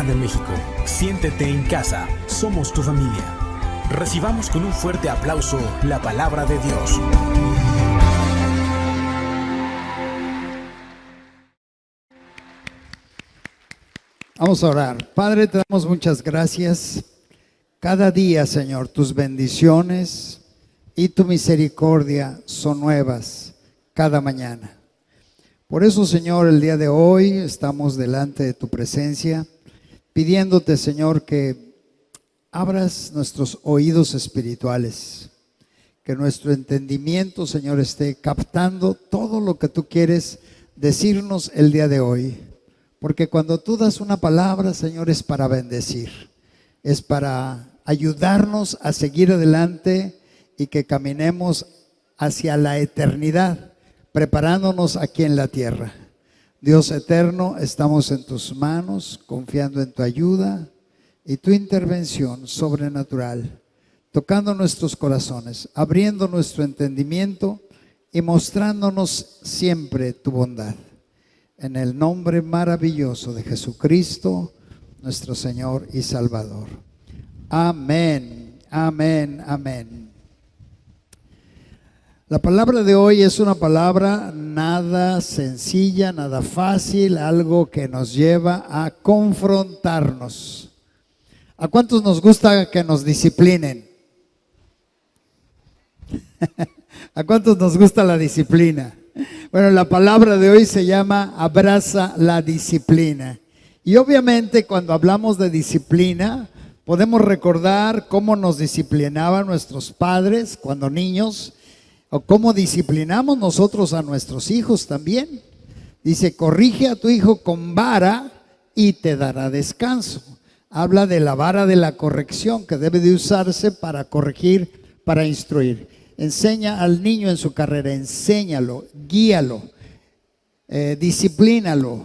Mexicana de México. Siéntete en casa, somos tu familia. Recibamos con un fuerte aplauso la palabra de Dios. Vamos a orar. Padre, te damos muchas gracias. Cada día, Señor, tus bendiciones y tu misericordia son nuevas cada mañana. Por eso, Señor, el día de hoy estamos delante de tu presencia, pidiéndote, Señor, que abras nuestros oídos espirituales, que nuestro entendimiento, Señor, esté captando todo lo que tú quieres decirnos el día de hoy. Porque cuando tú das una palabra, Señor, es para bendecir, es para ayudarnos a seguir adelante y que caminemos hacia la eternidad, preparándonos aquí en la tierra. Dios eterno, estamos en tus manos, confiando en tu ayuda y tu intervención sobrenatural, tocando nuestros corazones, abriendo nuestro entendimiento y mostrándonos siempre tu bondad. En el nombre maravilloso de Jesucristo, nuestro Señor y Salvador. Amén, amén, amén. La palabra de hoy es una palabra nada sencilla, nada fácil, algo que nos lleva a confrontarnos. ¿A cuántos nos gusta que nos disciplinen? ¿A cuántos nos gusta la disciplina? Bueno, la palabra de hoy se llama abraza la disciplina. Y obviamente cuando hablamos de disciplina, podemos recordar cómo nos disciplinaban nuestros padres cuando niños, o cómo disciplinamos nosotros a nuestros hijos también. Dice, corrige a tu hijo con vara y te dará descanso. Habla de la vara de la corrección que debe de usarse para corregir, para instruir. Enseña al niño en su carrera, enséñalo, guíalo, disciplínalo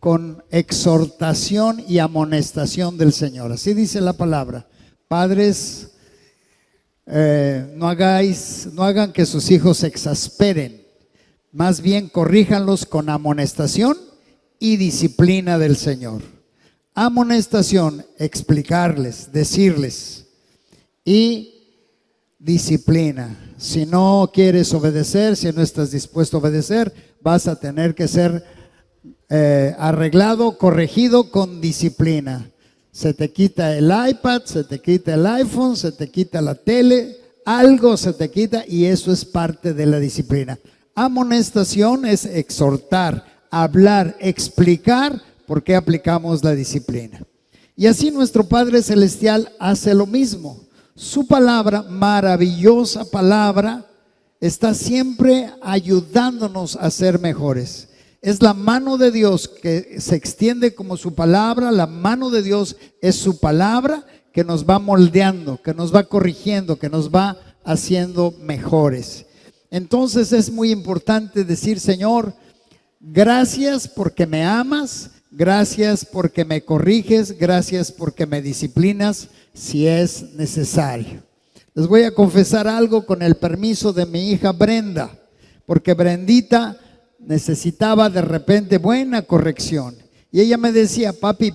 con exhortación y amonestación del Señor. Así dice la palabra. Padres, no hagan que sus hijos se exasperen, más bien corríjanlos con amonestación y disciplina del Señor. Amonestación, explicarles, decirles, y disciplina. Si no quieres obedecer, si no estás dispuesto a obedecer, vas a tener que ser arreglado, corregido con disciplina. Se te quita el iPad, se te quita el iPhone, se te quita la tele, algo se te quita y eso es parte de la disciplina. Amonestación es exhortar, hablar, explicar por qué aplicamos la disciplina. Y así nuestro Padre Celestial hace lo mismo. Su palabra, maravillosa palabra, está siempre ayudándonos a ser mejores. Es la mano de Dios que se extiende como su palabra. La mano de Dios es su palabra que nos va moldeando, que nos va corrigiendo, que nos va haciendo mejores. Entonces es muy importante decir, Señor, gracias porque me amas, gracias porque me corriges, gracias porque me disciplinas si es necesario. Les voy a confesar algo con el permiso de mi hija Brenda, porque Brendita necesitaba de repente buena corrección. Y ella me decía, papi,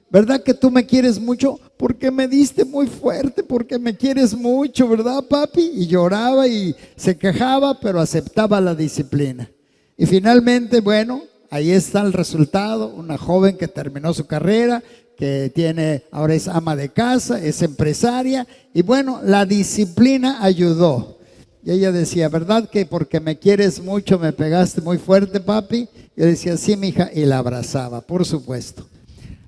¿verdad que tú me quieres mucho? Porque me diste muy fuerte, porque me quieres mucho, ¿verdad, papi? Y lloraba y se quejaba, pero aceptaba la disciplina. Y finalmente, bueno, ahí está el resultado, una joven que terminó su carrera, que ahora es ama de casa, es empresaria, y bueno, la disciplina ayudó. Y ella decía, ¿verdad que porque me quieres mucho me pegaste muy fuerte, papi? Yo decía, sí, mija, y la abrazaba, por supuesto.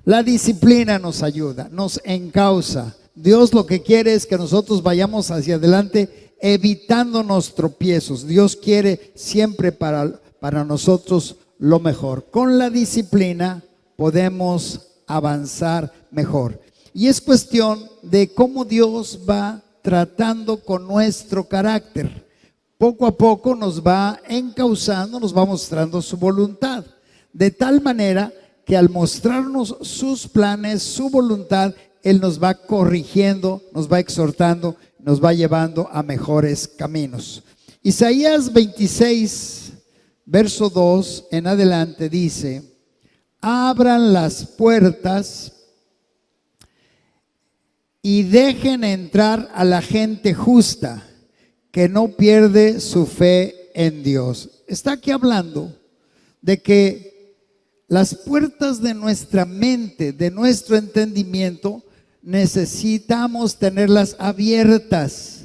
La disciplina nos ayuda, nos encausa. Dios lo que quiere es que nosotros vayamos hacia adelante evitándonos tropiezos. Dios quiere siempre para nosotros lo mejor. Con la disciplina podemos avanzar mejor. Y es cuestión de cómo Dios va tratando con nuestro carácter. Poco a poco nos va encauzando, nos va mostrando su voluntad. De tal manera que al mostrarnos sus planes, su voluntad, Él nos va corrigiendo, nos va exhortando, nos va llevando a mejores caminos. Isaías 26, verso 2 en adelante dice: abran las puertas y dejen entrar a la gente justa que no pierde su fe en Dios. Está aquí hablando de que las puertas de nuestra mente, de nuestro entendimiento, necesitamos tenerlas abiertas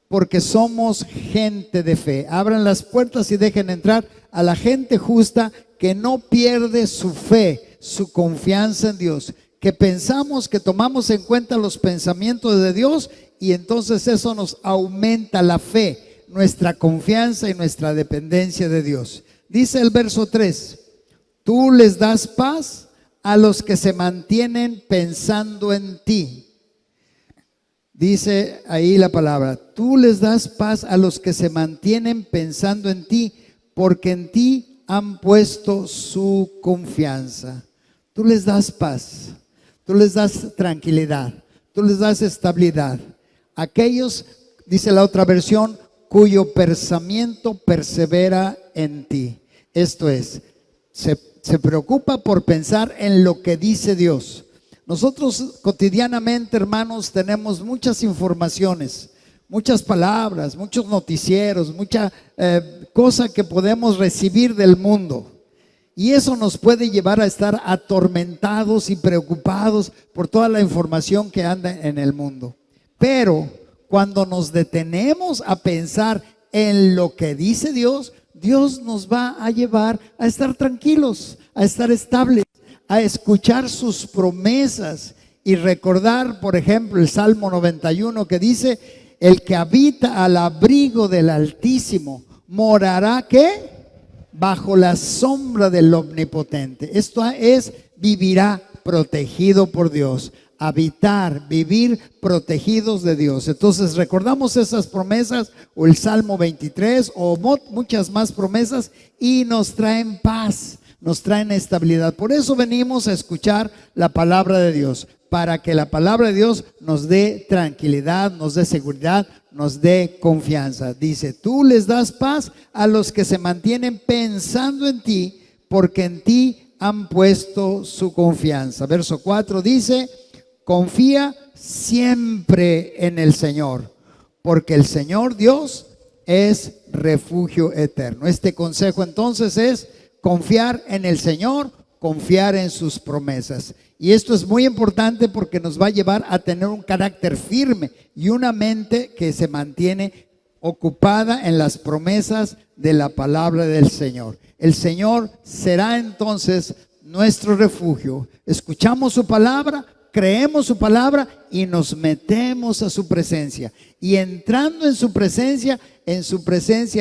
porque somos gente de fe. Abran las puertas y dejen entrar a la gente justa que no pierde su fe, su confianza en Dios, que pensamos que tomamos en cuenta los pensamientos de Dios y entonces eso nos aumenta la fe, nuestra confianza y nuestra dependencia de Dios. Dice el verso 3, tú les das paz a los que se mantienen pensando en ti. Dice ahí la palabra, tú les das paz a los que se mantienen pensando en ti, porque en ti han puesto su confianza. Tú les das paz, tú les das tranquilidad, tú les das estabilidad. Aquellos, dice la otra versión, cuyo pensamiento persevera en ti. Esto es, se preocupa por pensar en lo que dice Dios. Nosotros cotidianamente, hermanos, tenemos muchas informaciones, muchas palabras, muchos noticieros, mucha cosa que podemos recibir del mundo. Y eso nos puede llevar a estar atormentados y preocupados por toda la información que anda en el mundo. Pero cuando nos detenemos a pensar en lo que dice Dios, Dios nos va a llevar a estar tranquilos, a estar estables, a escuchar sus promesas y recordar, por ejemplo, el Salmo 91 que dice, el que habita al abrigo del Altísimo morará, ¿qué? Bajo la sombra del Omnipotente. Esto es, vivirá protegido por Dios. Habitar, vivir protegidos de Dios. Entonces recordamos esas promesas o el Salmo 23 o muchas más promesas y nos traen paz, nos traen estabilidad. Por eso venimos a escuchar la palabra de Dios, para que la palabra de Dios nos dé tranquilidad, nos dé seguridad, nos dé confianza. Dice, tú les das paz a los que se mantienen pensando en ti, porque en ti han puesto su confianza. Verso 4 dice, confía siempre en el Señor, porque el Señor Dios es refugio eterno. Este consejo entonces es confiar en el Señor, confiar en sus promesas. Y esto es muy importante porque nos va a llevar a tener un carácter firme y una mente que se mantiene ocupada en las promesas de la palabra del Señor. El Señor será entonces nuestro refugio. Escuchamos su palabra, creemos su palabra y nos metemos a su presencia. Y entrando en su presencia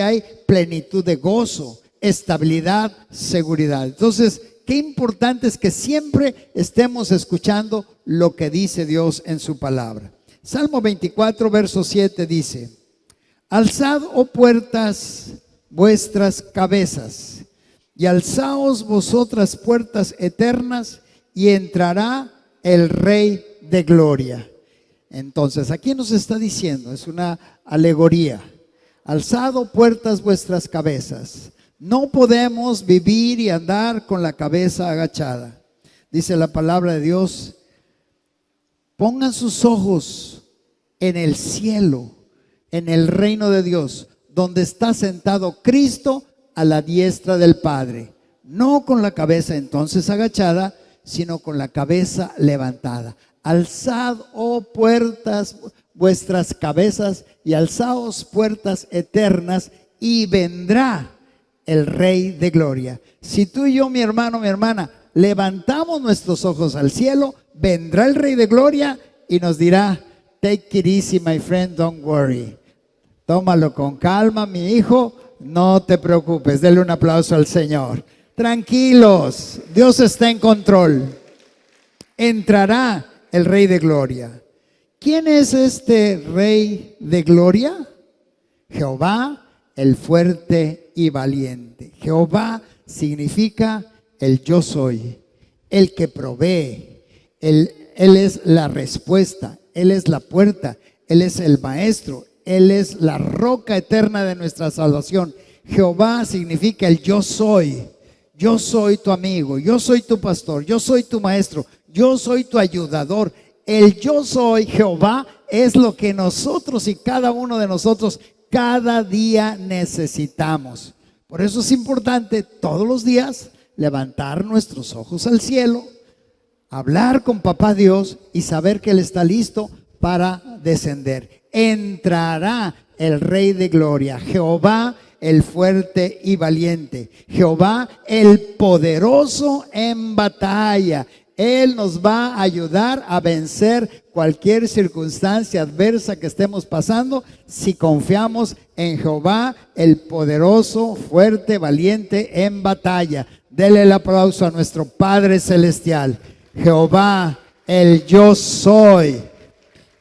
hay plenitud de gozo, estabilidad, seguridad. Entonces, qué importante es que siempre estemos escuchando lo que dice Dios en su palabra. Salmo 24, verso 7 dice, alzad, oh puertas, vuestras cabezas, y alzaos vosotras puertas eternas, y entrará el Rey de Gloria. Entonces, aquí nos está diciendo, es una alegoría, alzad, oh puertas, vuestras cabezas. No podemos vivir y andar con la cabeza agachada. Dice la palabra de Dios, pongan sus ojos en el cielo, en el reino de Dios, donde está sentado Cristo a la diestra del Padre. No con la cabeza entonces agachada, sino con la cabeza levantada. Alzad, oh puertas, vuestras cabezas, y alzaos puertas eternas, y vendrá el Rey de Gloria. Si tú y yo, mi hermano, mi hermana, levantamos nuestros ojos al cielo, vendrá el Rey de Gloria y nos dirá, take it easy, my friend, don't worry. Tómalo con calma, mi hijo, no te preocupes. Denle un aplauso al Señor. Tranquilos, Dios está en control. Entrará el Rey de Gloria. ¿Quién es este Rey de Gloria? Jehová, el fuerte y valiente. Jehová significa el yo soy, el que provee. Él es la respuesta, Él es la puerta, Él es el maestro, Él es la roca eterna de nuestra salvación. Jehová significa el yo soy. Yo soy tu amigo, yo soy tu pastor, yo soy tu maestro, yo soy tu ayudador. El yo soy Jehová es lo que nosotros y cada uno de nosotros cada día necesitamos. Por eso es importante todos los días levantar nuestros ojos al cielo, hablar con Papá Dios y saber que Él está listo para descender. Entrará el Rey de Gloria, Jehová el fuerte y valiente, Jehová el poderoso en batalla. Él nos va a ayudar a vencer cualquier circunstancia adversa que estemos pasando si confiamos en Jehová, el poderoso, fuerte, valiente en batalla. Dele el aplauso a nuestro Padre Celestial. Jehová, el yo soy.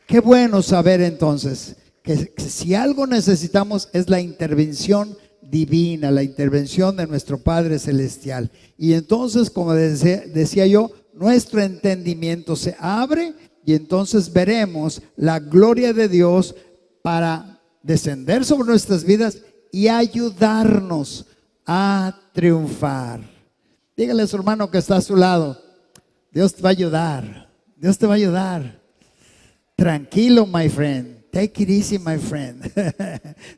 Qué bueno saber entonces que si algo necesitamos es la intervención divina, la intervención de nuestro Padre Celestial. Y entonces, como decía yo, nuestro entendimiento se abre y entonces veremos la gloria de Dios para descender sobre nuestras vidas y ayudarnos a triunfar. Dígale a su hermano que está a su lado, Dios te va a ayudar, Dios te va a ayudar. Tranquilo, my friend, take it easy, my friend.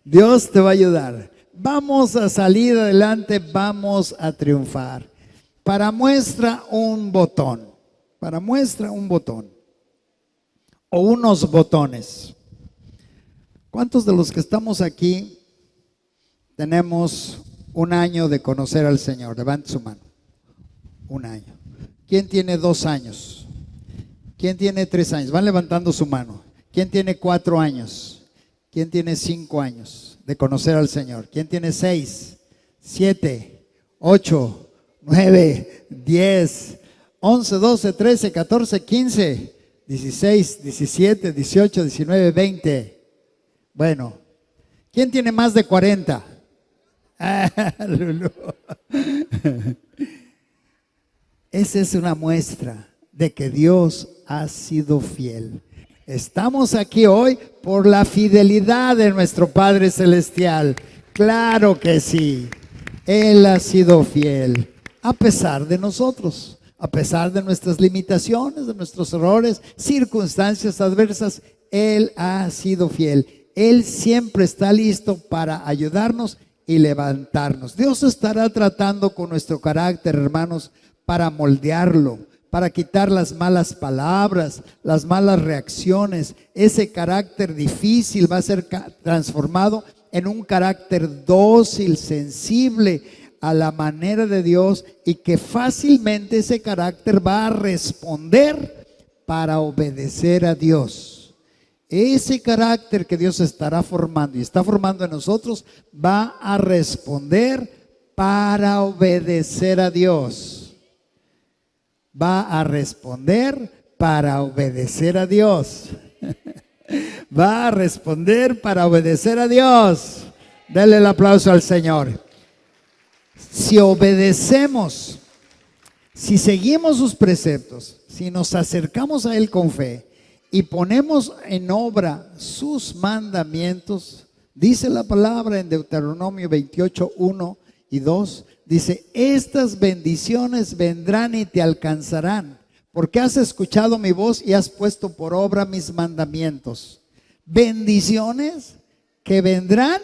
Dios te va a ayudar. Vamos a salir adelante, vamos a triunfar. Para muestra un botón, o unos botones. ¿Cuántos de los que estamos aquí tenemos un año de conocer al Señor? Levante su mano. Un año. ¿Quién tiene 2 años? ¿Quién tiene 3 años? Van levantando su mano. ¿Quién tiene 4 años? ¿Quién tiene 5 años de conocer al Señor? ¿Quién tiene 6, 7, 8, 9, 10, 11, 12, 13, 14, 15, 16, 17, 18, 19, 20? Bueno, ¿quién tiene más de 40? Esa es una muestra de que Dios ha sido fiel. Estamos aquí hoy por la fidelidad de nuestro Padre Celestial. Claro que sí. Él ha sido fiel a pesar de nosotros, a pesar de nuestras limitaciones, de nuestros errores, circunstancias adversas. Él ha sido fiel. Él siempre está listo para ayudarnos y levantarnos. Dios estará tratando con nuestro carácter, hermanos, para moldearlo, para quitar las malas palabras, las malas reacciones. Ese carácter difícil va a ser transformado en un carácter dócil, sensible a la manera de Dios, y que fácilmente ese carácter va a responder para obedecer a Dios. Ese carácter que Dios estará formando y está formando en nosotros va a responder para obedecer a Dios. Va a responder para obedecer a Dios. Va a responder para obedecer a Dios. Dale el aplauso al Señor. Si obedecemos, si seguimos sus preceptos, si nos acercamos a Él con fe y ponemos en obra sus mandamientos, dice la palabra en Deuteronomio 28, 1 y 2, dice: estas bendiciones vendrán y te alcanzarán, porque has escuchado mi voz y has puesto por obra mis mandamientos. Bendiciones que vendrán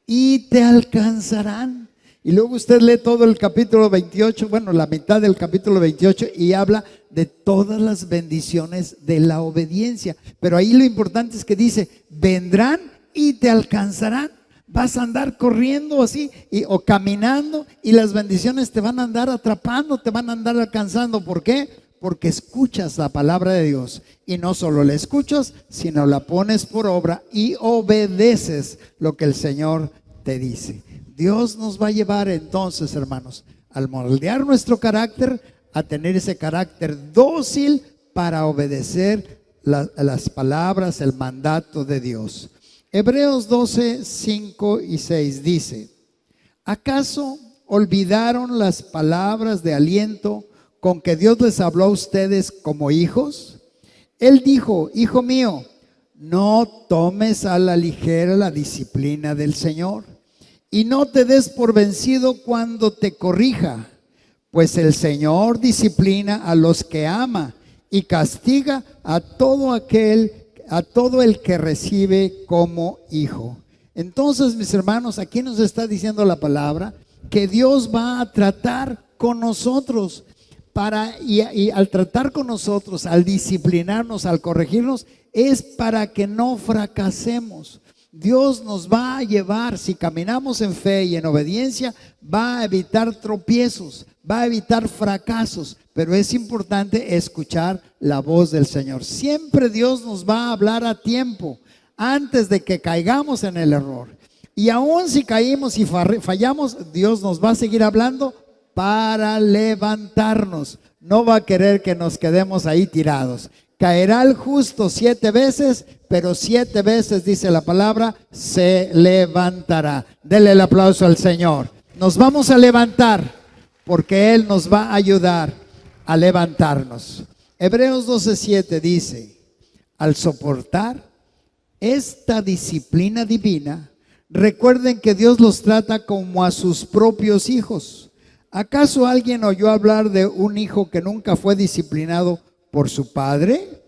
y te alcanzarán. Y luego usted lee todo el capítulo 28, bueno, la mitad del capítulo 28, y habla de todas las bendiciones de la obediencia. Pero ahí lo importante es que dice: vendrán y te alcanzarán. Vas a andar corriendo así o caminando, y las bendiciones te van a andar atrapando, te van a andar alcanzando. ¿Por qué? Porque escuchas la palabra de Dios, y no solo la escuchas, sino la pones por obra y obedeces lo que el Señor te dice. Dios nos va a llevar entonces, hermanos, al moldear nuestro carácter, a tener ese carácter dócil para obedecer las palabras, el mandato de Dios. Hebreos 12, 5 y 6 dice: ¿acaso olvidaron las palabras de aliento con que Dios les habló a ustedes como hijos? Él dijo: hijo mío, no tomes a la ligera la disciplina del Señor, y no te des por vencido cuando te corrija, pues el Señor disciplina a los que ama y castiga a todo el que recibe como hijo. Entonces, mis hermanos, aquí nos está diciendo la palabra que Dios va a tratar con nosotros y al tratar con nosotros, al disciplinarnos, al corregirnos, es para que no fracasemos. Dios nos va a llevar, si caminamos en fe y en obediencia, va a evitar tropiezos, va a evitar fracasos, pero es importante escuchar la voz del Señor. Siempre Dios nos va a hablar a tiempo, antes de que caigamos en el error. Y aún si caímos y fallamos, Dios nos va a seguir hablando para levantarnos. No va a querer que nos quedemos ahí tirados. Caerá el justo 7 veces, pero 7 veces, dice la palabra, se levantará. Dele el aplauso al Señor. Nos vamos a levantar porque Él nos va a ayudar a levantarnos. Hebreos 12:7 dice: al soportar esta disciplina divina, recuerden que Dios los trata como a sus propios hijos. ¿Acaso alguien oyó hablar de un hijo que nunca fue disciplinado por su padre?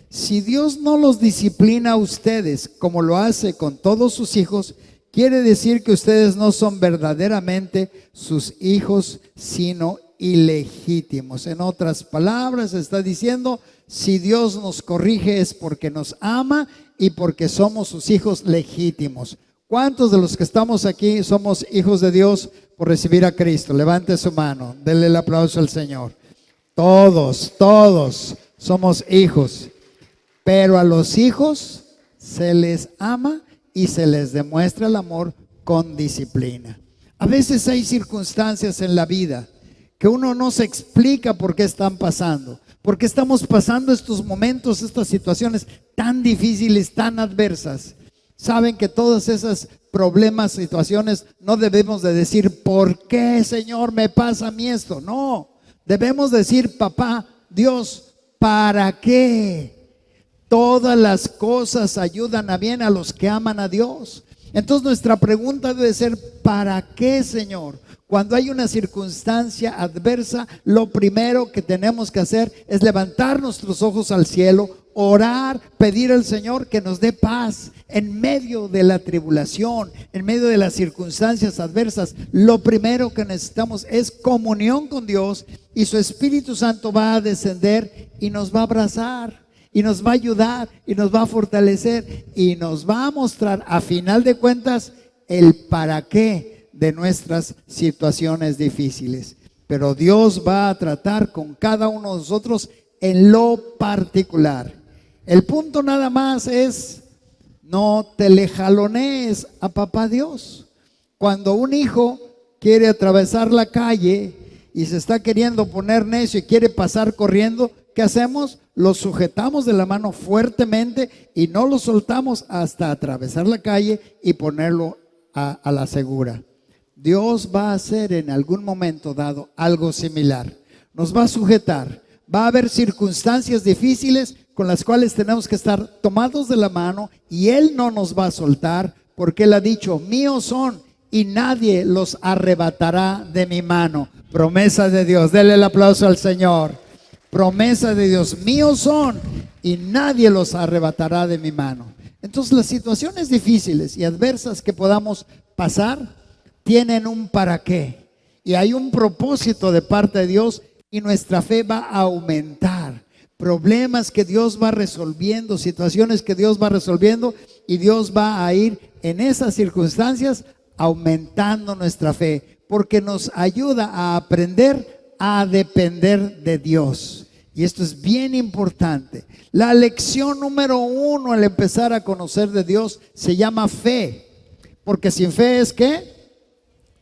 Si Dios no los disciplina a ustedes como lo hace con todos sus hijos, quiere decir que ustedes no son verdaderamente sus hijos, sino ilegítimos. En otras palabras, está diciendo, si Dios nos corrige es porque nos ama y porque somos sus hijos legítimos. ¿Cuántos de los que estamos aquí somos hijos de Dios por recibir a Cristo? Levante su mano, denle el aplauso al Señor. Todos somos hijos, pero a los hijos se les ama y se les demuestra el amor con disciplina. A veces hay circunstancias en la vida que uno no se explica por qué están pasando, por qué estamos pasando estos momentos, estas situaciones tan difíciles, tan adversas. Saben que todas esas problemas, situaciones, no debemos de decir, ¿por qué, Señor, me pasa a mí esto? No, debemos decir, papá, Dios, ¿para qué? Todas las cosas ayudan a bien a los que aman a Dios. Entonces nuestra pregunta debe ser, ¿para qué, Señor? Cuando hay una circunstancia adversa, lo primero que tenemos que hacer es levantar nuestros ojos al cielo, orar, pedir al Señor que nos dé paz en medio de la tribulación, en medio de las circunstancias adversas. Lo primero que necesitamos es comunión con Dios, y su Espíritu Santo va a descender y nos va a abrazar y nos va a ayudar y nos va a fortalecer y nos va a mostrar a final de cuentas el para qué de nuestras situaciones difíciles. Pero Dios va a tratar con cada uno de nosotros en lo particular. El punto nada más es, no te le jalonees a papá Dios. Cuando un hijo quiere atravesar la calle y se está queriendo poner necio y quiere pasar corriendo, ¿qué hacemos? Lo sujetamos de la mano fuertemente y no lo soltamos hasta atravesar la calle y ponerlo a la segura. Dios va a hacer en algún momento dado algo similar. Nos va a sujetar. Va a haber circunstancias difíciles con las cuales tenemos que estar tomados de la mano, y Él no nos va a soltar, porque Él ha dicho, míos son y nadie los arrebatará de mi mano. Promesa de Dios. Denle el aplauso al Señor. Promesa de Dios, míos son y nadie los arrebatará de mi mano. Entonces las situaciones difíciles y adversas que podamos pasar tienen un para qué, y hay un propósito de parte de Dios, y nuestra fe va a aumentar. Problemas que Dios va resolviendo, situaciones que Dios va resolviendo, y Dios va a ir en esas circunstancias aumentando nuestra fe, porque nos ayuda a aprender a depender de Dios. Y esto es bien importante. La lección número 1 al empezar a conocer de Dios se llama fe, porque sin fe es ¿qué?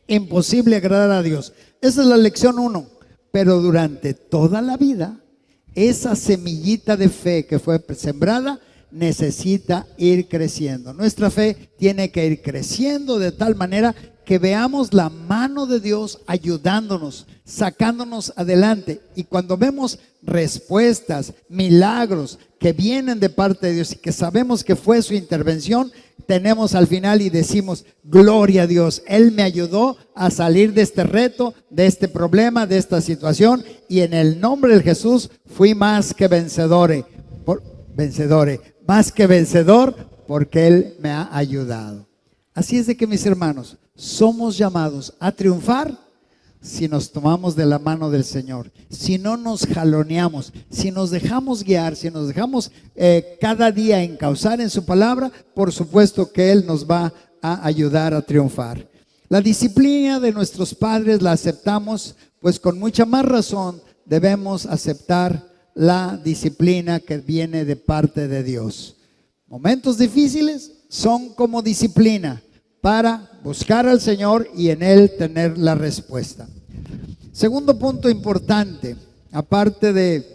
Imposible agradar a Dios. Esa es la lección 1. Pero durante toda la vida, esa semillita de fe que fue sembrada necesita ir creciendo. Nuestra fe tiene que ir creciendo de tal manera que veamos la mano de Dios ayudándonos, sacándonos adelante. Y cuando vemos respuestas, milagros que vienen de parte de Dios y que sabemos que fue su intervención, tenemos al final y decimos: gloria a Dios, Él me ayudó a salir de este reto, de este problema, de esta situación, y en el nombre de Jesús fui más que vencedor, más que vencedor, porque Él me ha ayudado. Así es de que, mis hermanos, somos llamados a triunfar si nos tomamos de la mano del Señor, si no nos jaloneamos, si nos dejamos guiar, si nos dejamos cada día encauzar en su palabra. Por supuesto que Él nos va a ayudar a triunfar. La disciplina de nuestros padres la aceptamos, pues con mucha más razón debemos aceptar la disciplina que viene de parte de Dios. Momentos difíciles son como disciplina para buscar al Señor y en Él tener la respuesta. Segundo punto importante, aparte del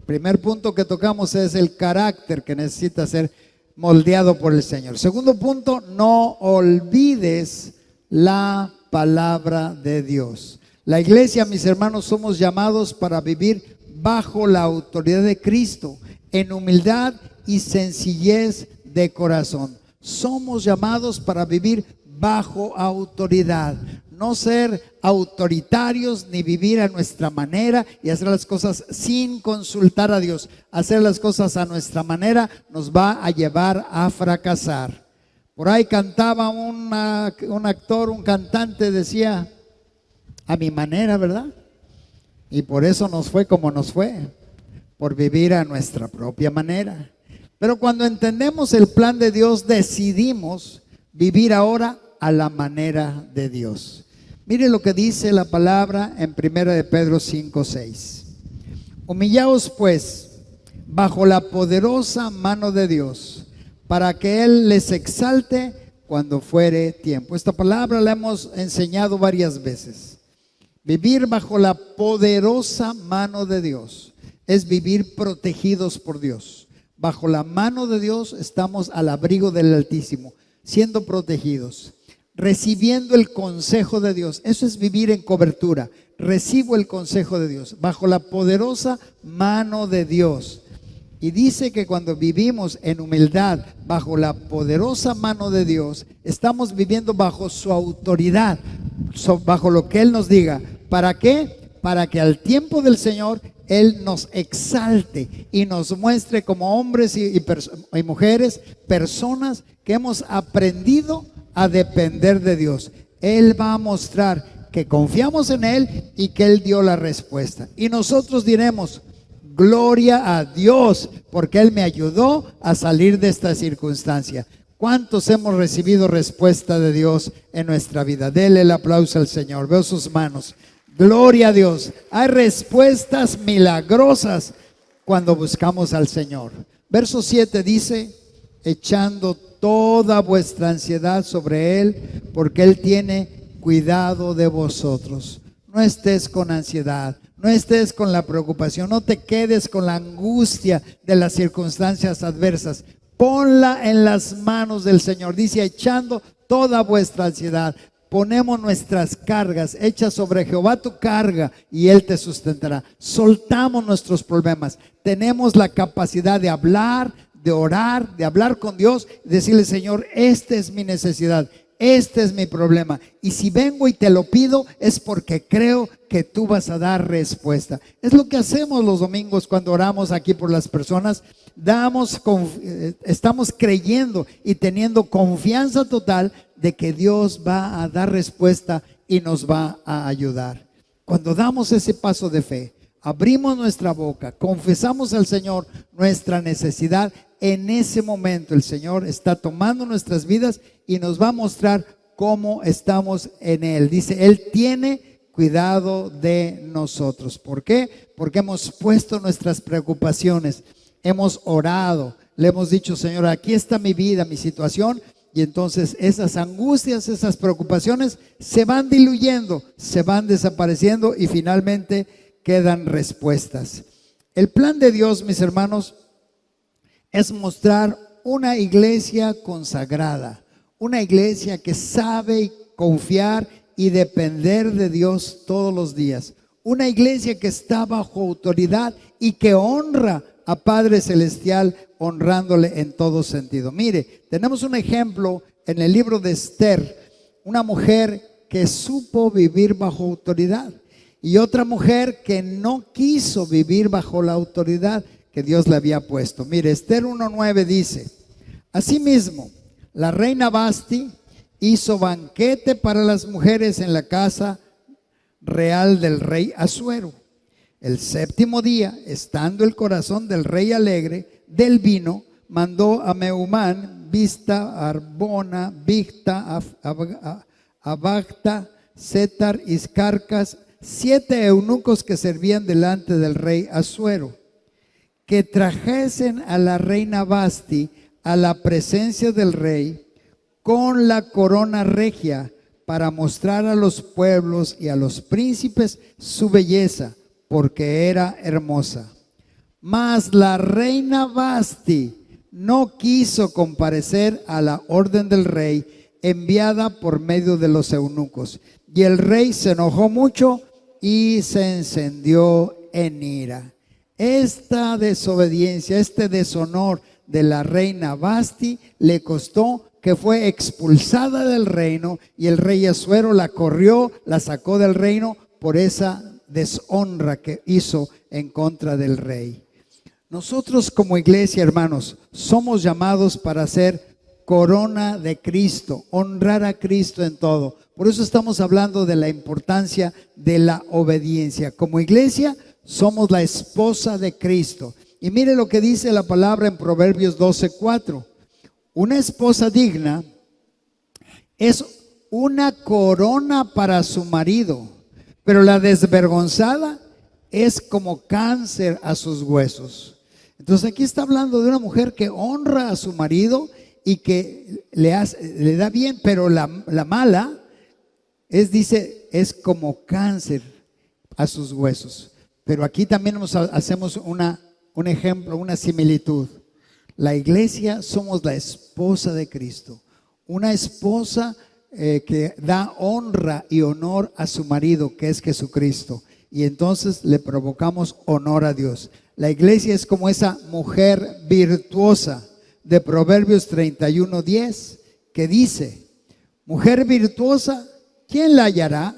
primer punto que tocamos, es el carácter que necesita ser moldeado por el Señor. Segundo punto, no olvides la palabra de Dios. La iglesia, mis hermanos, somos llamados para vivir bajo la autoridad de Cristo, en humildad y sencillez de corazón. Somos llamados para vivir bajo autoridad, no ser autoritarios ni vivir a nuestra manera y hacer las cosas sin consultar a Dios. Hacer las cosas a nuestra manera nos va a llevar a fracasar. Por ahí cantaba un actor, un cantante, decía: a mi manera, ¿verdad? Y por eso nos fue como nos fue, por vivir a nuestra propia manera. Pero cuando entendemos el plan de Dios, decidimos vivir ahora a la manera de Dios. Mire lo que dice la palabra en 1 de Pedro 5:6. Humillaos pues bajo la poderosa mano de Dios, para que Él les exalte cuando fuere tiempo. Esta palabra la hemos enseñado varias veces. Vivir bajo la poderosa mano de Dios es vivir protegidos por Dios. Bajo la mano de Dios estamos al abrigo del Altísimo, siendo protegidos, recibiendo el consejo de Dios. Eso es vivir en cobertura. Recibo el consejo de Dios, bajo la poderosa mano de Dios. Y dice que cuando vivimos en humildad, bajo la poderosa mano de Dios, estamos viviendo bajo su autoridad, bajo lo que Él nos diga. ¿Para qué? Para que al tiempo del Señor Él nos exalte y nos muestre como hombres y mujeres, personas que hemos aprendido a depender de Dios. Él va a mostrar que confiamos en Él y que Él dio la respuesta. Y nosotros diremos: gloria a Dios, porque Él me ayudó a salir de esta circunstancia. ¿Cuántos hemos recibido respuesta de Dios en nuestra vida? Dele el aplauso al Señor. Veo sus manos. Gloria a Dios. Hay respuestas milagrosas cuando buscamos al Señor. Verso 7 dice: echando toda vuestra ansiedad sobre Él, porque Él tiene cuidado de vosotros. No estés con ansiedad, no estés con la preocupación, no te quedes con la angustia de las circunstancias adversas. Ponla en las manos del Señor. Dice: echando toda vuestra ansiedad. Ponemos nuestras cargas, echa sobre Jehová tu carga y Él te sustentará. Soltamos nuestros problemas. Tenemos la capacidad de hablar, de orar, de hablar con Dios, decirle: Señor, esta es mi necesidad, este es mi problema. Y si vengo y te lo pido, es porque creo que tú vas a dar respuesta. Es lo que hacemos los domingos cuando oramos aquí por las personas. Estamos creyendo y teniendo confianza total de que Dios va a dar respuesta y nos va a ayudar. Cuando damos ese paso de fe, abrimos nuestra boca, confesamos al Señor nuestra necesidad, en ese momento el Señor está tomando nuestras vidas y nos va a mostrar cómo estamos en Él. Dice: Él tiene cuidado de nosotros. ¿Por qué? Porque hemos puesto nuestras preocupaciones, hemos orado, le hemos dicho: Señor, aquí está mi vida, mi situación. Y entonces esas angustias, esas preocupaciones se van diluyendo, se van desapareciendo y finalmente quedan respuestas. El plan de Dios, mis hermanos, es mostrar una iglesia consagrada, una iglesia que sabe confiar y depender de Dios todos los días. Una iglesia que está bajo autoridad y que honra a Padre Celestial, honrándole en todo sentido. Mire, tenemos un ejemplo en el libro de Esther, una mujer que supo vivir bajo autoridad y otra mujer que no quiso vivir bajo la autoridad que Dios le había puesto. Mire, Esther 1:9 dice: asimismo, la reina Vasti hizo banquete para las mujeres en la casa real del rey Asuero. El séptimo día, estando el corazón del rey alegre del vino, mandó a Mehumán, Bizta, Arbona, Bigta, Abagta, Setar, Iscarcas, 7 eunucos que servían delante del rey Asuero, que trajesen a la reina Vasti a la presencia del rey con la corona regia, para mostrar a los pueblos y a los príncipes su belleza, porque era hermosa. Mas la reina Vasti no quiso comparecer a la orden del rey, enviada por medio de los eunucos. Y el rey se enojó mucho y se encendió en ira. Esta desobediencia, este deshonor de la reina Vasti le costó que fue expulsada del reino, y el rey Asuero la corrió, la sacó del reino por esa deshonra que hizo en contra del rey. Nosotros como iglesia, hermanos, somos llamados para ser corona de Cristo, honrar a Cristo en todo. Por eso estamos hablando de la importancia de la obediencia. Como iglesia somos la esposa de Cristo. Y mire lo que dice la palabra en Proverbios 12:4. Una esposa digna es una corona para su marido, pero la desvergonzada es como cáncer a sus huesos. Entonces aquí está hablando de una mujer que honra a su marido y que le da bien, pero la mala dice, es como cáncer a sus huesos. Pero aquí también hacemos un ejemplo, una similitud. La iglesia somos la esposa de Cristo, una esposa que da honra y honor a su marido, que es Jesucristo, y entonces le provocamos honor a Dios. La iglesia es como esa mujer virtuosa de Proverbios 31:10, que dice: mujer virtuosa, ¿quién la hallará?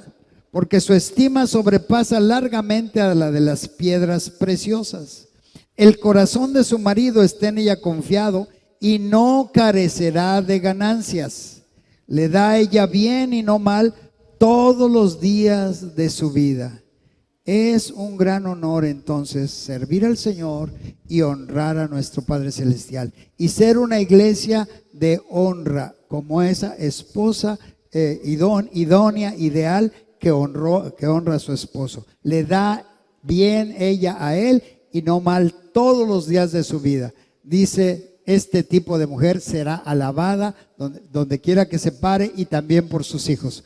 Porque su estima sobrepasa largamente a la de las piedras preciosas. El corazón de su marido está en ella confiado y no carecerá de ganancias. Le da a ella bien y no mal todos los días de su vida. Es un gran honor entonces servir al Señor y honrar a nuestro Padre Celestial y ser una iglesia de honra, como esa esposa idónea, ideal, que honra a su esposo. Le da bien ella a él y no mal todos los días de su vida. Dice, este tipo de mujer será alabada donde quiera que se pare, y también por sus hijos.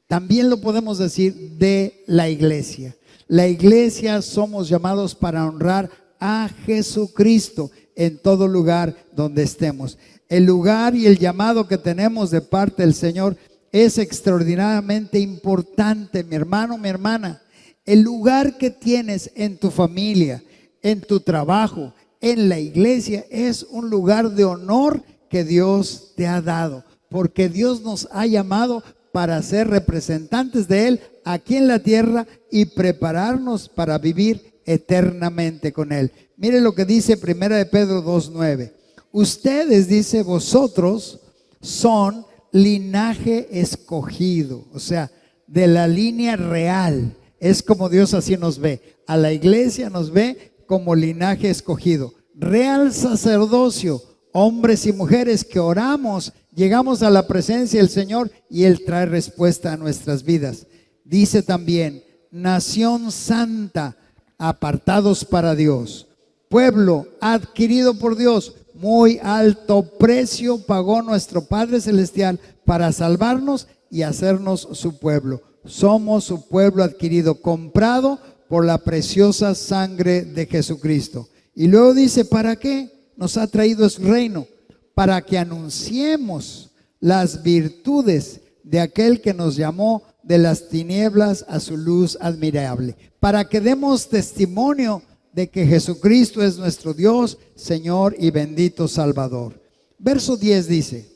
También lo podemos decir de la iglesia. La iglesia somos llamados para honrar a Jesucristo en todo lugar donde estemos. El lugar y el llamado que tenemos de parte del Señor es extraordinariamente importante, mi hermano, mi hermana. El lugar que tienes en tu familia, en tu trabajo, en la iglesia, es un lugar de honor que Dios te ha dado, porque Dios nos ha llamado para ser representantes de Él aquí en la tierra y prepararnos para vivir eternamente con Él. Mire lo que dice 1 de Pedro 2:9. Ustedes, dice, vosotros son linaje escogido, o sea, de la línea real. Es como Dios así nos ve. A la iglesia nos ve como linaje escogido, real sacerdocio, hombres y mujeres que oramos, llegamos a la presencia del Señor y Él trae respuesta a nuestras vidas. Dice también, nación santa, apartados para Dios, pueblo adquirido por Dios, muy alto precio pagó nuestro Padre Celestial para salvarnos y hacernos su pueblo. Somos su pueblo adquirido, comprado por la preciosa sangre de Jesucristo. Y luego dice, ¿para qué nos ha traído su reino? Para que anunciemos las virtudes de aquel que nos llamó de las tinieblas a su luz admirable, para que demos testimonio de que Jesucristo es nuestro Dios, Señor y bendito Salvador. Verso 10 dice: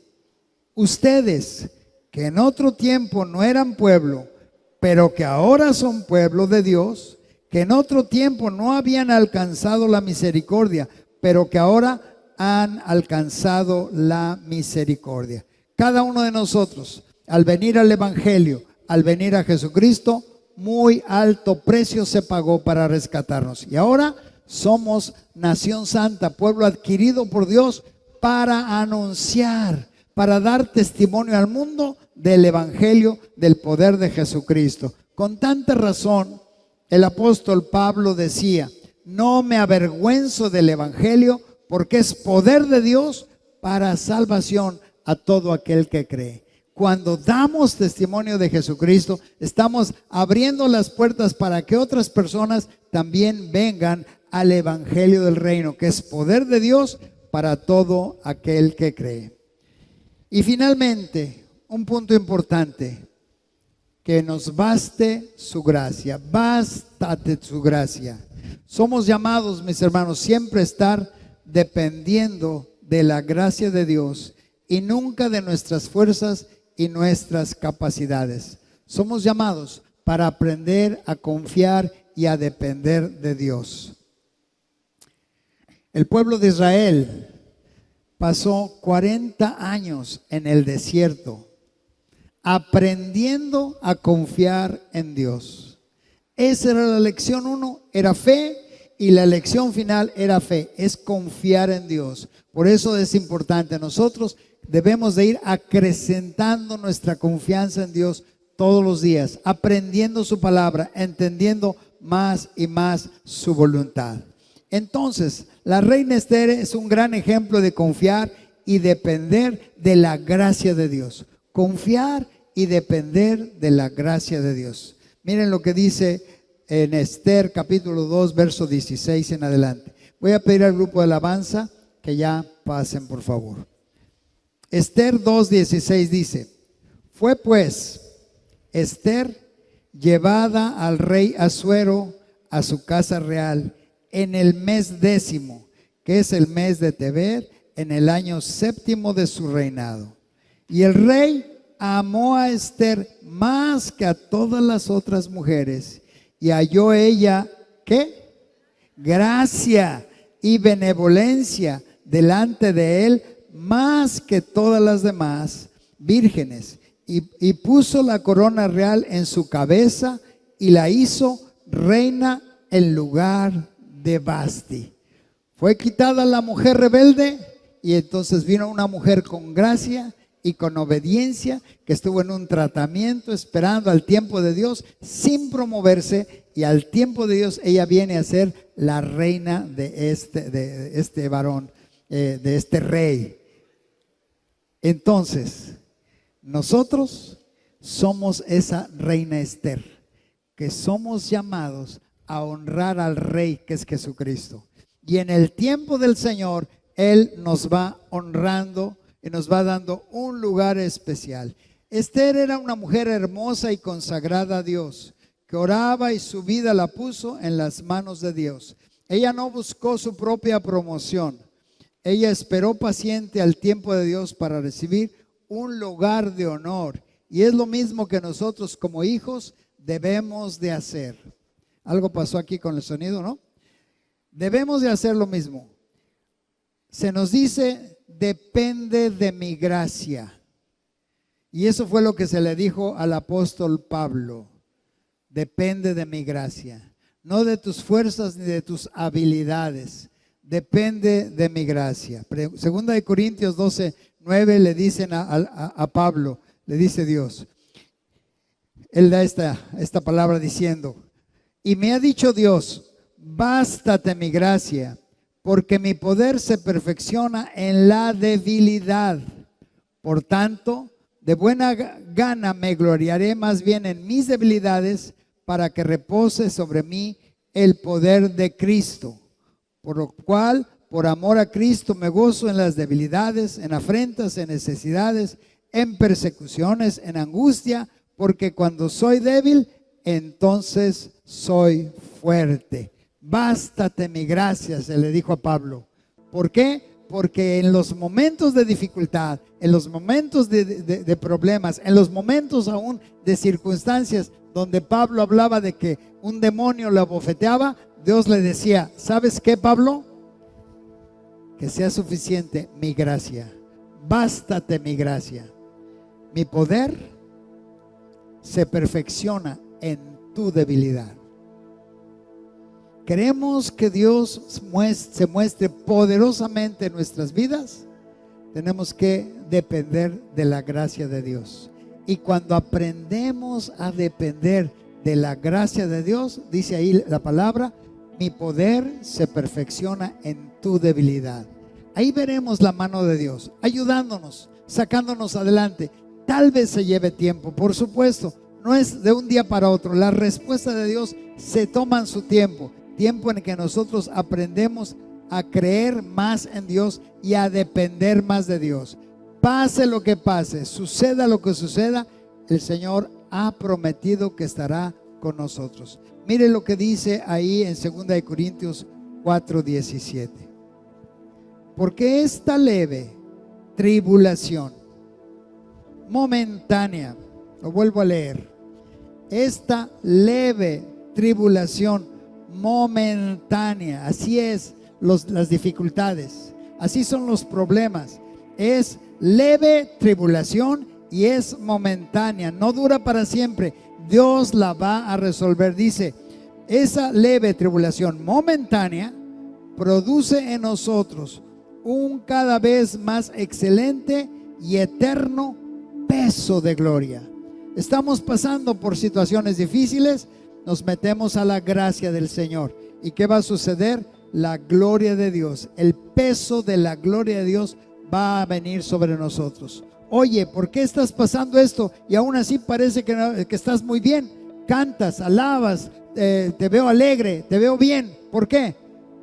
ustedes que en otro tiempo no eran pueblo, pero que ahora son pueblo de Dios, que en otro tiempo no habían alcanzado la misericordia, pero que ahora han alcanzado la misericordia. Cada uno de nosotros, al venir al Evangelio, al venir a Jesucristo, muy alto precio se pagó para rescatarnos. Y ahora somos nación santa, pueblo adquirido por Dios para anunciar, para dar testimonio al mundo del Evangelio, del poder de Jesucristo. Con tanta razón, el apóstol Pablo decía: no me avergüenzo del Evangelio, porque es poder de Dios para salvación a todo aquel que cree. Cuando damos testimonio de Jesucristo, estamos abriendo las puertas para que otras personas también vengan al Evangelio del reino, que es poder de Dios para todo aquel que cree. Y finalmente, un punto importante: que nos baste su gracia. Bástate su gracia. Somos llamados, mis hermanos, siempre a estar dependiendo de la gracia de Dios y nunca de nuestras fuerzas y nuestras capacidades. Somos llamados para aprender a confiar y a depender de Dios. El pueblo de Israel pasó 40 años en el desierto aprendiendo a confiar en Dios. Esa era la lección 1, era fe, y la lección final era fe, es confiar en Dios. Por eso es importante, nosotros debemos de ir acrecentando nuestra confianza en Dios todos los días, aprendiendo su palabra, entendiendo más y más su voluntad. Entonces, la reina Esther es un gran ejemplo de confiar y depender de la gracia de Dios. Confiar y depender de la gracia de Dios. Miren lo que dice en Esther capítulo 2, verso 16 en adelante. Voy a pedir al grupo de alabanza que ya pasen, por favor. Esther 2:16 dice: fue pues Esther llevada al rey Asuero a su casa real en el mes 10º, que es el mes de Tebet, en el año 7º de su reinado. Y el rey amó a Esther más que a todas las otras mujeres, y halló ella, ¿qué? Gracia y benevolencia delante de él más que todas las demás vírgenes, y puso la corona real en su cabeza y la hizo reina en lugar de Basti. Fue quitada la mujer rebelde y entonces vino una mujer con gracia y con obediencia, que estuvo en un tratamiento esperando al tiempo de Dios sin promoverse, y al tiempo de Dios ella viene a ser la reina de este varón, de este rey. Entonces, nosotros somos esa reina Esther, que somos llamados a honrar al rey que es Jesucristo. Y en el tiempo del Señor, Él nos va honrando y nos va dando un lugar especial. Esther era una mujer hermosa y consagrada a Dios, que oraba y su vida la puso en las manos de Dios. Ella no buscó su propia promoción. Ella esperó paciente al tiempo de Dios para recibir un lugar de honor. Y es lo mismo que nosotros como hijos debemos de hacer. Algo pasó aquí con el sonido, ¿no? Debemos de hacer lo mismo. Se nos dice: depende de mi gracia. Y eso fue lo que se le dijo al apóstol Pablo: depende de mi gracia, no de tus fuerzas ni de tus habilidades, depende de mi gracia. Segunda de Corintios 12:9 le dicen a Pablo, le dice Dios, él da esta palabra diciendo: y me ha dicho Dios, bástate mi gracia, porque mi poder se perfecciona en la debilidad. Por tanto, de buena gana me gloriaré más bien en mis debilidades, para que repose sobre mí el poder de Cristo. Por lo cual, por amor a Cristo, me gozo en las debilidades, en afrentas, en necesidades, en persecuciones, en angustia, porque cuando soy débil, entonces soy fuerte. Bástate mi gracia, se le dijo a Pablo. ¿Por qué? Porque en los momentos de dificultad, en los momentos de problemas, en los momentos aún de circunstancias donde Pablo hablaba de que un demonio lo abofeteaba, Dios le decía, ¿sabes qué, Pablo? Que sea suficiente mi gracia. Bástate mi gracia. Mi poder se perfecciona en tu debilidad. ¿Queremos que Dios se muestre poderosamente en nuestras vidas? Tenemos que depender de la gracia de Dios. Y cuando aprendemos a depender de la gracia de Dios, dice ahí la palabra, mi poder se perfecciona en tu debilidad. Ahí veremos la mano de Dios, ayudándonos, sacándonos adelante. Tal vez se lleve tiempo, por supuesto, no es de un día para otro. Las respuestas de Dios se toman su tiempo. Tiempo en que nosotros aprendemos a creer más en Dios y a depender más de Dios. Pase lo que pase, suceda lo que suceda, el Señor ha prometido que estará con nosotros. Mire lo que dice ahí en 2 Corintios 4:17. Porque esta leve tribulación momentánea, lo vuelvo a leer, esta leve tribulación momentánea, así es las dificultades, así son los problemas, es leve tribulación y es momentánea, no dura para siempre. Dios la va a resolver. Dice, esa leve tribulación momentánea produce en nosotros un cada vez más excelente y eterno peso de gloria. Estamos pasando por situaciones difíciles, nos metemos a la gracia del Señor. ¿Y qué va a suceder? La gloria de Dios, el peso de la gloria de Dios va a venir sobre nosotros. Oye, ¿por qué estás pasando esto? Y aún así parece que estás muy bien. Cantas, alabas, te veo alegre, te veo bien. ¿Por qué?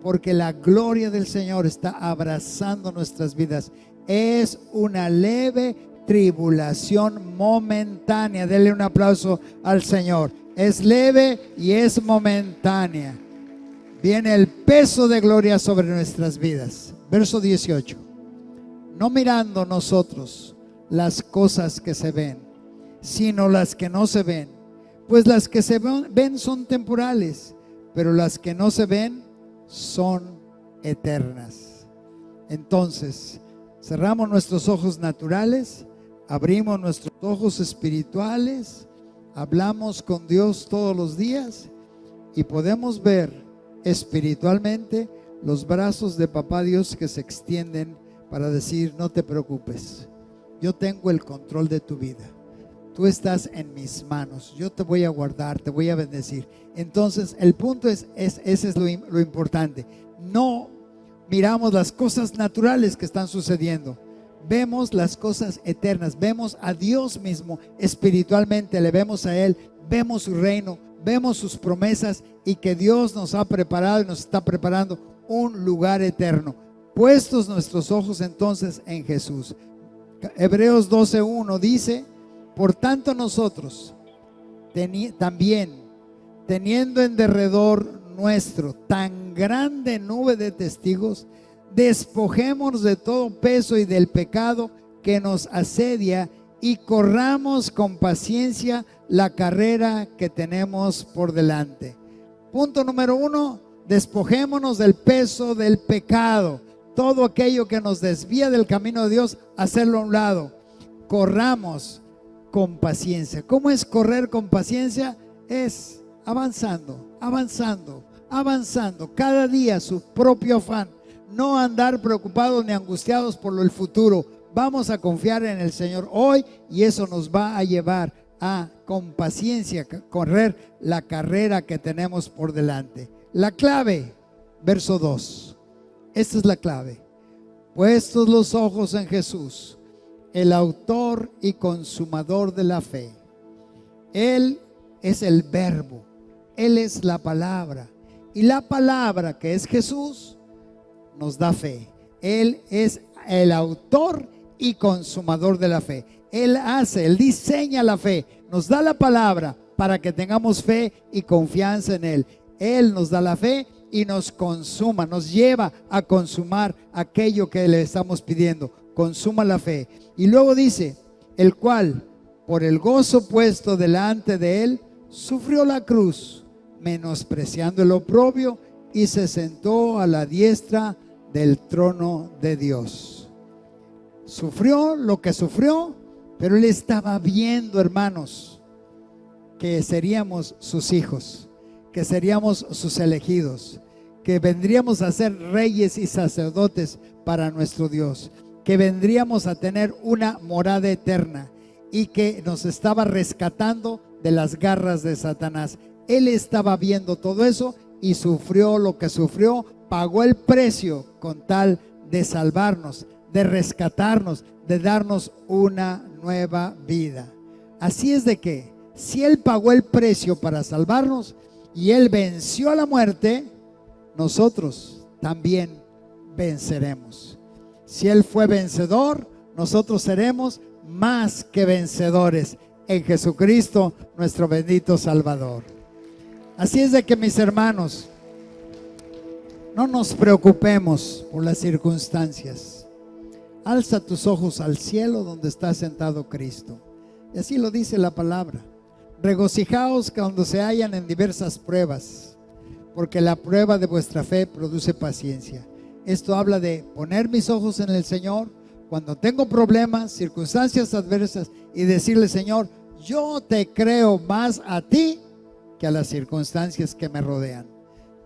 Porque la gloria del Señor está abrazando nuestras vidas. Es una leve tribulación momentánea. Denle un aplauso al Señor. Es leve y es momentánea. Viene el peso de gloria sobre nuestras vidas. Verso 18. No mirando nosotros las cosas que se ven, sino las que no se ven. Pues las que se ven son temporales, pero las que no se ven son eternas. Entonces, cerramos nuestros ojos naturales, abrimos nuestros ojos espirituales, hablamos con Dios todos los días y podemos ver espiritualmente los brazos de Papá Dios que se extienden para decir, no te preocupes, yo tengo el control de tu vida, tú estás en mis manos, yo te voy a guardar, te voy a bendecir. Entonces el punto ese es lo importante. No miramos las cosas naturales que están sucediendo, vemos las cosas eternas, vemos a Dios mismo espiritualmente, le vemos a Él, vemos su reino, vemos sus promesas y que Dios nos ha preparado y nos está preparando un lugar eterno. Puestos nuestros ojos entonces en Jesús. Hebreos 12:1 dice, por tanto nosotros también, teniendo en derredor nuestro tan grande nube de testigos, despojémonos de todo peso y del pecado que nos asedia y corramos con paciencia la carrera que tenemos por delante. Punto número 1, despojémonos del peso del pecado. Todo aquello que nos desvía del camino de Dios, hacerlo a un lado. Corramos con paciencia. ¿Cómo es correr con paciencia? Es avanzando, avanzando, avanzando. Cada día su propio afán. No andar preocupados ni angustiados por el futuro. Vamos a confiar en el Señor hoy y eso nos va a llevar a, con paciencia, correr la carrera que tenemos por delante. La clave, verso 2. Esta es la clave. Puestos los ojos en Jesús, el autor y consumador de la fe. Él es el verbo, Él es la palabra. Y la palabra que es Jesús nos da fe. Él es el autor y consumador de la fe. Él hace, Él diseña la fe, nos da la palabra para que tengamos fe y confianza en Él. Él nos da la fe y nos consuma, nos lleva a consumar aquello que le estamos pidiendo. Consuma la fe. Y luego dice, el cual por el gozo puesto delante de Él sufrió la cruz, menospreciando el oprobio, y se sentó a la diestra del trono de Dios. Sufrió lo que sufrió, pero Él estaba viendo, hermanos, que seríamos sus hijos, que seríamos sus elegidos, que vendríamos a ser reyes y sacerdotes para nuestro Dios, que vendríamos a tener una morada eterna y que nos estaba rescatando de las garras de Satanás. Él estaba viendo todo eso y sufrió lo que sufrió, pagó el precio con tal de salvarnos, de rescatarnos, de darnos una nueva vida. Así es de que si Él pagó el precio para salvarnos y Él venció a la muerte, nosotros también venceremos. Si Él fue vencedor, nosotros seremos más que vencedores en Jesucristo, nuestro bendito Salvador. Así es de que, mis hermanos, no nos preocupemos por las circunstancias. Alza tus ojos al cielo donde está sentado Cristo. Y así lo dice la palabra. Regocijaos cuando se hallan en diversas pruebas, porque la prueba de vuestra fe produce paciencia. Esto habla de poner mis ojos en el Señor cuando tengo problemas, circunstancias adversas, y decirle: Señor, yo te creo más a ti que a las circunstancias que me rodean.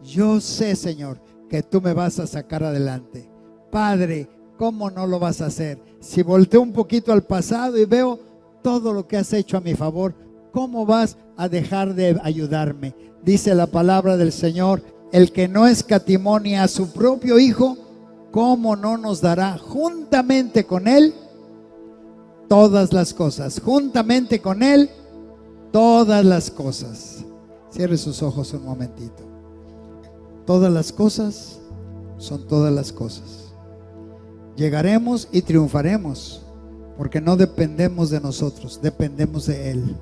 Yo sé, Señor, que tú me vas a sacar adelante. Padre, ¿cómo no lo vas a hacer? Si volteo un poquito al pasado y veo todo lo que has hecho a mi favor, ¿cómo vas a dejar de ayudarme? Dice la palabra del Señor: el que no escatimó ni a su propio Hijo, ¿cómo no nos dará juntamente con Él todas las cosas? Juntamente con Él todas las cosas. Cierre sus ojos un momentito. Todas las cosas son todas las cosas. Llegaremos y triunfaremos, porque no dependemos de nosotros, dependemos de Él.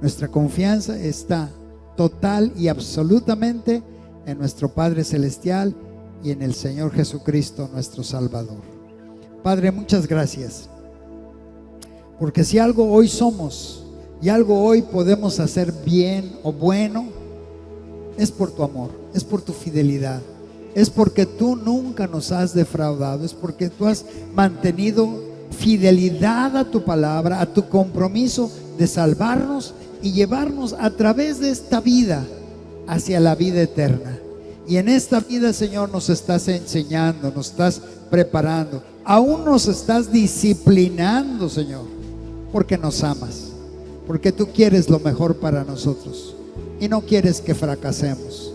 Nuestra confianza está total y absolutamente en nuestro Padre Celestial y en el Señor Jesucristo, nuestro Salvador. Padre, muchas gracias, porque si algo hoy somos y algo hoy podemos hacer bien o bueno, es por tu amor, es por tu fidelidad, es porque tú nunca nos has defraudado, es porque tú has mantenido fidelidad a tu palabra, a tu compromiso de salvarnos y llevarnos a través de esta vida hacia la vida eterna. Y en esta vida, Señor, nos estás enseñando, nos estás preparando, aún nos estás disciplinando, Señor, porque nos amas, porque tú quieres lo mejor para nosotros y no quieres que fracasemos.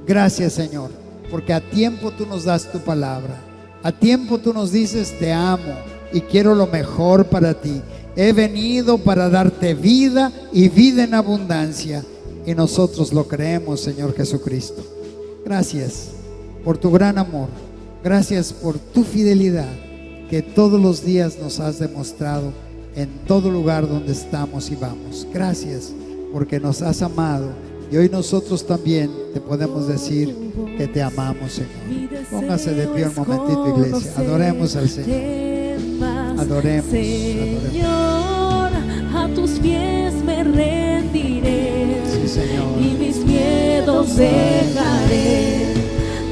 Gracias, Señor, porque a tiempo tú nos das tu palabra, a tiempo tú nos dices: te amo y quiero lo mejor para ti. He venido para darte vida y vida en abundancia, y nosotros lo creemos, Señor Jesucristo. Gracias por tu gran amor, gracias por tu fidelidad que todos los días nos has demostrado en todo lugar donde estamos y vamos. Gracias porque nos has amado, y hoy nosotros también te podemos decir que te amamos, Señor. Póngase de pie un momentito, iglesia. Adoremos al Señor. Adoremos, Señor, a tus pies me rendiré. Sí, Señor. Y mis miedos dejaré.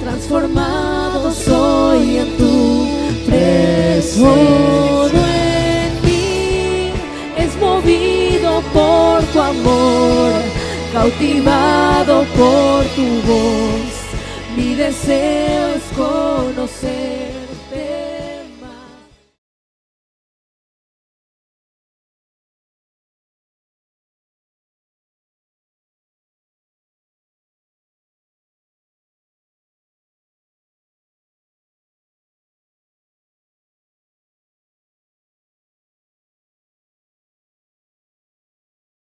Transformado soy en tu presencia. Todo en mí es movido por tu amor, cautivado por tu voz. Mi deseo es conocer